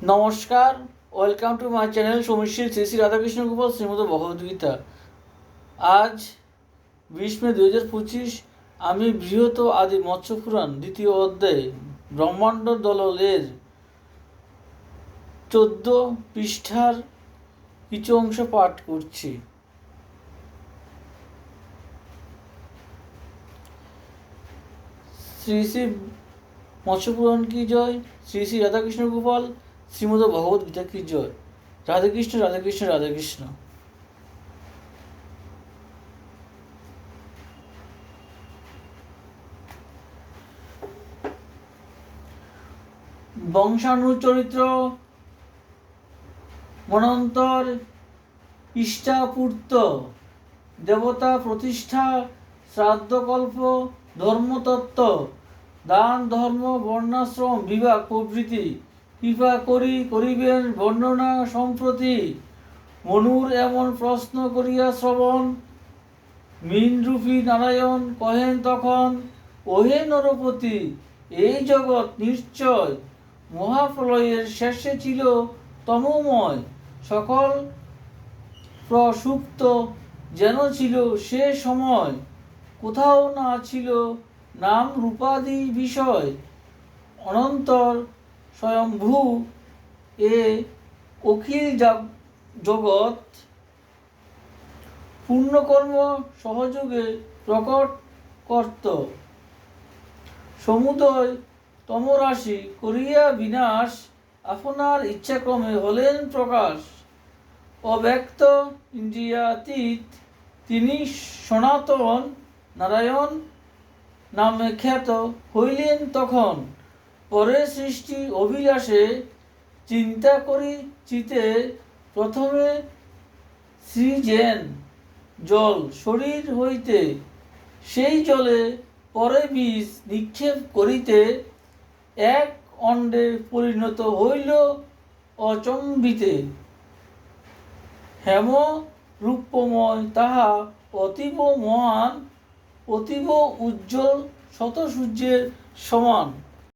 নমস্কার, welcome to my channel সমীশীল শ্রী শ্রী রাধাকৃষ্ণ গোপাল শ্রীমদ ভগবদ্গীতা। আজ 20 মে 2025 আমি বৃহৎ আদি মৎস্যপুরাণ দ্বিতীয় অধ্যায় ব্রহ্মাণ্ড দলের 14 পৃষ্ঠার কিছু অংশ পাঠ করছি। শ্রী শ্রী মৎস্যপুরাণ কি জয়, শ্রী শ্রী রাধাকৃষ্ণ গোপাল শ্রীমদ ভগবদ্গীতা কি জয়। রাধাকৃষ্ণ রাধাকৃষ্ণ রাধাকৃষ্ণ। বংশানুচরিত্র মনন্তর ইষ্টাপূর্ত দেবতা প্রতিষ্ঠা শ্রাদ্ধকল্প ধর্মতত্ত্ব দান ধর্ম বর্ণাশ্রম বিভাগ প্রভৃতি কৃপা করিবেন বর্ণনা সম্প্রতি। মনুর এমন প্রশ্ন করিয়া শ্রবণ মীনরূপী নারায়ণ কহেন তখন, ওহে নরপতি, এই জগৎ নিশ্চয় মহাপ্রলয়ের শেষে ছিল তমোময়, সকল প্রসুপ্ত যেন ছিল সে সময়, কোথাও না ছিল নাম রূপাদি বিষয়, অনন্তর স্বয়ম্ভূ এ অখিল জগৎ পূর্ণকর্ম সহযোগে প্রকট কর্ত, সমুদয় তমরাশি করিয়া বিনাশ, আপনার ইচ্ছাক্রমে হলেন প্রকাশ, অব্যক্ত ইন্দ্রিয়াতীত তিনি সনাতন নারায়ণ নামে খ্যাত হইলেন তখন, পরে সৃষ্টি অভিলাষে চিন্তা করি চিতে, প্রথমে সৃজেন জল শরীর হইতে, সেই জলে পরে বীজ নিক্ষেপ করিতে, এক অণ্ডে পরিণত হইল অচম্বিতে, হেম রূপময় তাহা অতীব মহান, অতীব উজ্জ্বল শত সূর্যের সমান।